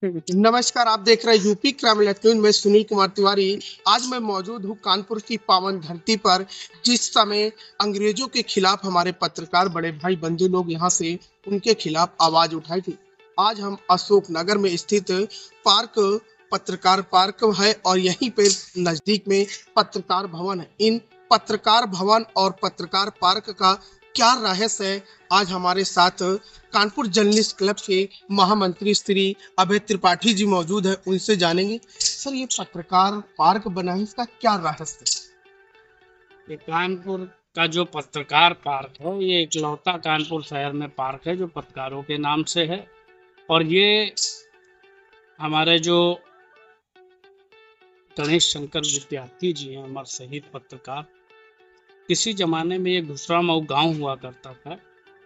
नमस्कार, आप देख रहे हैं यूपी क्राइम न्यूज में सुनील कुमार तिवारी। आज मैं मौजूद हूँ कानपुर की पावन धरती पर, जिस समय अंग्रेजों के खिलाफ हमारे पत्रकार बड़े भाई बंधु लोग यहाँ से उनके खिलाफ आवाज उठाई थी। आज हम अशोक नगर में स्थित पार्क पत्रकार पार्क है और यहीं पे नजदीक में पत्रकार भवन है। इन पत्रकार भवन और पत्रकार पार्क का क्या रहस्य है, आज हमारे साथ कानपुर जर्नलिस्ट क्लब के महामंत्री श्री अभय त्रिपाठी जी मौजूद है, उनसे जानेंगे। सर, ये पत्रकार पार्क बना है, इसका क्या रहस्य ये कानपुर का जो पत्रकार पार्क है, ये इकलौता कानपुर शहर में पार्क है जो पत्रकारों के नाम से है। और ये हमारे जो गणेश शंकर विद्यार्थी जी हैं, अमर शहीद पत्रकार, किसी जमाने में ये घुसरामऊ गांव हुआ करता था।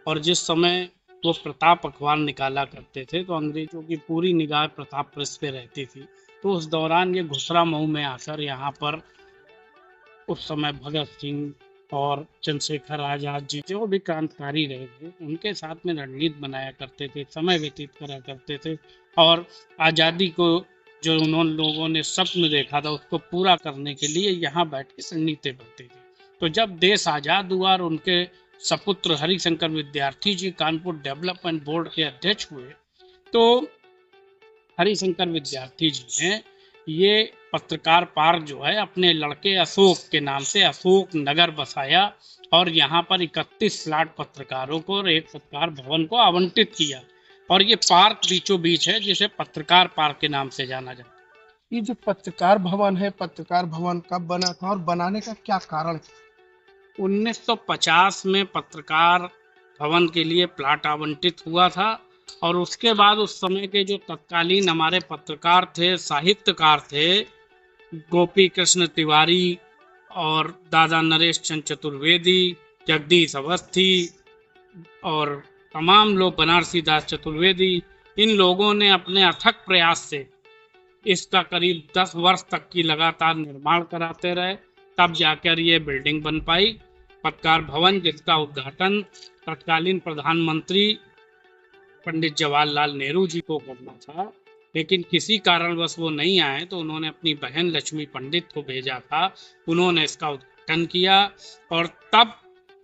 और जिस समय वो प्रताप अखबार निकाला करते थे तो अंग्रेजों की पूरी निगाह प्रताप प्रेस पे रहती थी। तो उस दौरान ये घुसरामऊ में आकर यहाँ पर उस समय भगत सिंह और चंद्रशेखर आजाद जी जो भी क्रांतिकारी रहे थे, उनके साथ में रणनीति बनाया करते थे, समय व्यतीत करा करते थे। और आज़ादी को जो उन्होंने लोगों ने स्वप्न देखा था, उसको पूरा करने के लिए यहाँ बैठ के रणनीति बनती थी। तो जब देश आज़ाद हुआ और उनके सपुत्र हरिशंकर विद्यार्थी जी कानपुर डेवलपमेंट बोर्ड के अध्यक्ष हुए, तो हरिशंकर विद्यार्थी जी ने ये पत्रकार पार्क जो है अपने लड़के अशोक के नाम से अशोक नगर बसाया और यहाँ पर 31 प्लाट पत्रकारों को और एक पत्रकार भवन को आवंटित किया। और ये पार्क बीचों बीच है, जिसे पत्रकार पार्क के नाम से जाना जाता है? ये जो पत्रकार भवन है, पत्रकार भवन कब बना था और बनाने का क्या कारण है। 1950 में पत्रकार भवन के लिए प्लाट आवंटित हुआ था। और उसके बाद उस समय के जो तत्कालीन हमारे पत्रकार थे, साहित्यकार थे, गोपी कृष्ण तिवारी और दादा नरेश चंद चतुर्वेदी, जगदीश अवस्थी और तमाम लोग, बनारसी दास चतुर्वेदी, इन लोगों ने अपने अथक प्रयास से इसका करीब 10 वर्ष तक की लगातार निर्माण कराते रहे, तब जाकर ये बिल्डिंग बन पाई, पत्रकार भवन, जिसका उद्घाटन तत्कालीन प्रधानमंत्री पंडित जवाहरलाल नेहरू जी को करना था। लेकिन किसी कारणवश वो नहीं आए तो उन्होंने अपनी बहन लक्ष्मी पंडित को भेजा था, उन्होंने इसका उद्घाटन किया और तब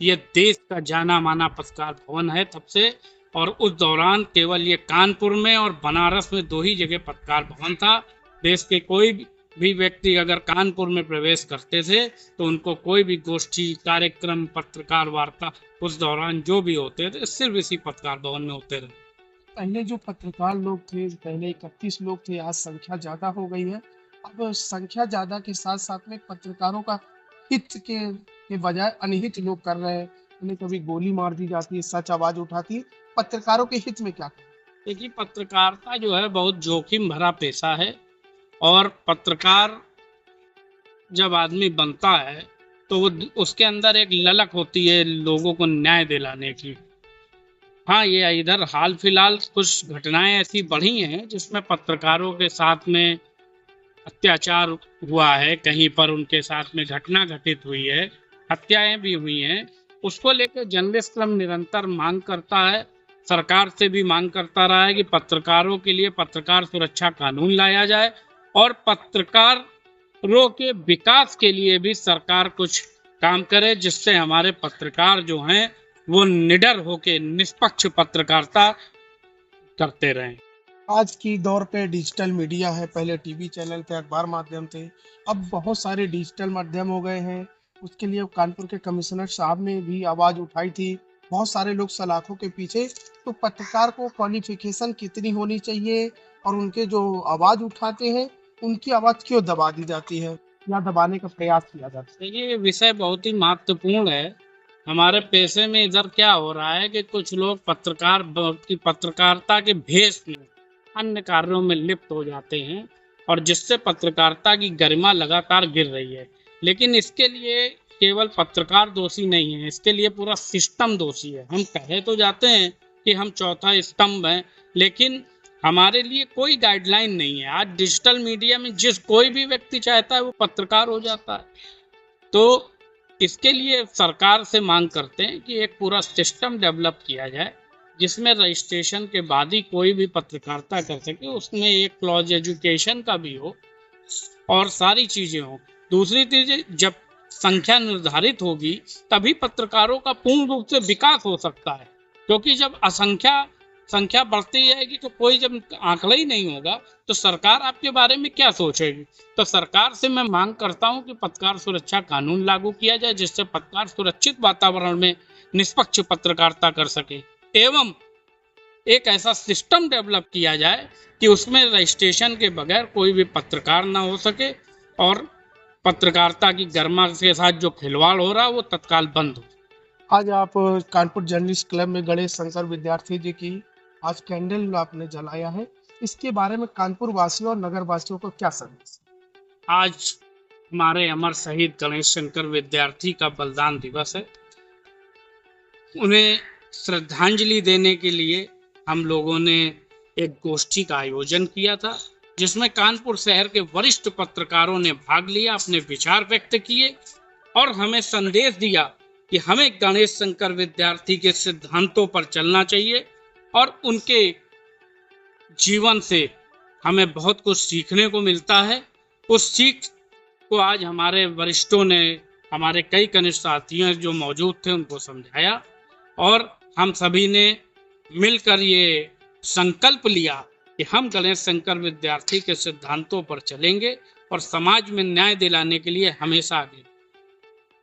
ये देश का जाना माना पत्रकार भवन है तब से। और उस दौरान केवल ये कानपुर में और बनारस में 2 ही जगह पत्रकार भवन था। देश के कोई भी व्यक्ति अगर कानपुर में प्रवेश करते थे तो उनको कोई भी गोष्ठी, कार्यक्रम, पत्रकार वार्ता उस दौरान जो भी होते थे सिर्फ इसी पत्रकार भवन में होते रहे। पहले जो पत्रकार लोग थे, पहले 31 लोग थे, आज संख्या ज्यादा हो गई है। अब संख्या ज्यादा के साथ साथ में पत्रकारों का हित के बजाय अनहित लोग कर रहे हैं। उन्हें कभी गोली मार दी जाती है, सच आवाज उठाती है। पत्रकारों के हित में क्या? देखिए, पत्रकारिता जो है बहुत जोखिम भरा पेशा है। और पत्रकार जब आदमी बनता है तो उसके अंदर एक ललक होती है लोगों को न्याय दिलाने की। हाँ, ये इधर हाल फिलहाल कुछ घटनाएं ऐसी बढ़ी हैं जिसमें पत्रकारों के साथ में अत्याचार हुआ है, कहीं पर उनके साथ में घटना घटित हुई है, हत्याएं भी हुई हैं। उसको लेकर जर्नलिस्ट क्लब निरंतर मांग करता है, सरकार से भी मांग करता रहा है कि पत्रकारों के लिए पत्रकार सुरक्षा कानून लाया जाए और पत्रकारों के विकास के लिए भी सरकार कुछ काम करे, जिससे हमारे पत्रकार जो हैं वो निडर होकर निष्पक्ष पत्रकारिता करते रहें। आज की दौर पे डिजिटल मीडिया है, पहले टीवी चैनल थे, अखबार माध्यम थे, अब बहुत सारे डिजिटल माध्यम हो गए हैं। उसके लिए कानपुर के कमिश्नर साहब ने भी आवाज उठाई थी, बहुत सारे लोग सलाखों के पीछे। तो पत्रकार को क्वालिफिकेशन कितनी होनी चाहिए और उनके जो आवाज उठाते हैं उनकी आवाज क्यों दबा दी जाती है या दबाने का प्रयास किया जाता है? ये विषय बहुत ही महत्वपूर्ण है। हमारे पेशे में इधर क्या हो रहा है कि कुछ लोग पत्रकार की पत्रकारिता के भेष में अन्य कार्यों में लिप्त हो जाते हैं और जिससे पत्रकारिता की गरिमा लगातार गिर रही है। लेकिन इसके लिए केवल पत्रकार दोषी नहीं है, इसके लिए पूरा सिस्टम दोषी है। हम कहे तो जाते हैं कि हम चौथा स्तंभ हैं, लेकिन हमारे लिए कोई गाइडलाइन नहीं है। आज डिजिटल मीडिया में जिस कोई भी व्यक्ति चाहता है वो पत्रकार हो जाता है। तो इसके लिए सरकार से मांग करते हैं कि एक पूरा सिस्टम डेवलप किया जाए जिसमें रजिस्ट्रेशन के बाद ही कोई भी पत्रकारिता कर सके, उसमें एक क्लॉज एजुकेशन का भी हो और सारी चीजें हो। दूसरी चीज, जब संख्या निर्धारित होगी तभी पत्रकारों का पूर्ण रूप से विकास हो सकता है, क्योंकि जब संख्या बढ़ती जाएगी तो कोई जब आंकड़ा ही नहीं होगा तो सरकार आपके बारे में क्या सोचेगी। तो सरकार से मैं मांग करता हूं कि पत्रकार सुरक्षा कानून लागू किया जाए, जिससे पत्रकार सुरक्षित वातावरण में निष्पक्ष पत्रकारिता कर सके, एवं एक ऐसा सिस्टम डेवलप किया जाए कि उसमें रजिस्ट्रेशन के बगैर कोई भी पत्रकार ना हो सके और पत्रकारिता की गरिमा के साथ जो खिलवाड़ हो रहा है वो तत्काल बंद हो। आज आप कानपुर जर्नलिस्ट क्लब में गणेश शंकर विद्यार्थी जी की आज कैंडल आपने जलाया है, इसके बारे में कानपुर वासियों और नगर वासियों को क्या संदेश? आज हमारे अमर शहीद गणेश शंकर विद्यार्थी का बलिदान दिवस है। उन्हें श्रद्धांजलि देने के लिए हम लोगों ने एक गोष्ठी का आयोजन किया था, जिसमें कानपुर शहर के वरिष्ठ पत्रकारों ने भाग लिया, अपने विचार व्यक्त किए और हमें संदेश दिया कि हमें गणेश शंकर विद्यार्थी के सिद्धांतों पर चलना चाहिए और उनके जीवन से हमें बहुत कुछ सीखने को मिलता है। उस सीख को आज हमारे वरिष्ठों ने, हमारे कई कनिष्ठ साथियों जो मौजूद थे, उनको समझाया और हम सभी ने मिलकर ये संकल्प लिया कि हम गणेश शंकर विद्यार्थी के सिद्धांतों पर चलेंगे और समाज में न्याय दिलाने के लिए हमेशा आगे।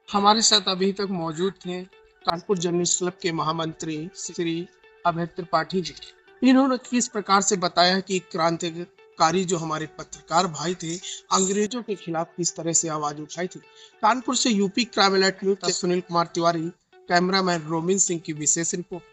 हमारे साथ अभी तक मौजूद थे कानपुर जर्नलिस्ट क्लब के महामंत्री श्री अभय त्रिपाठी जी। इन्होंने किस प्रकार से बताया कि क्रांतिकारी जो हमारे पत्रकार भाई थे, अंग्रेजों के खिलाफ किस तरह से आवाज उठाई थी। कानपुर से यूपी क्राइम अलर्ट न्यूज से सुनील कुमार तिवारी, कैमरामैन रोमिन सिंह की विशेष रिपोर्ट।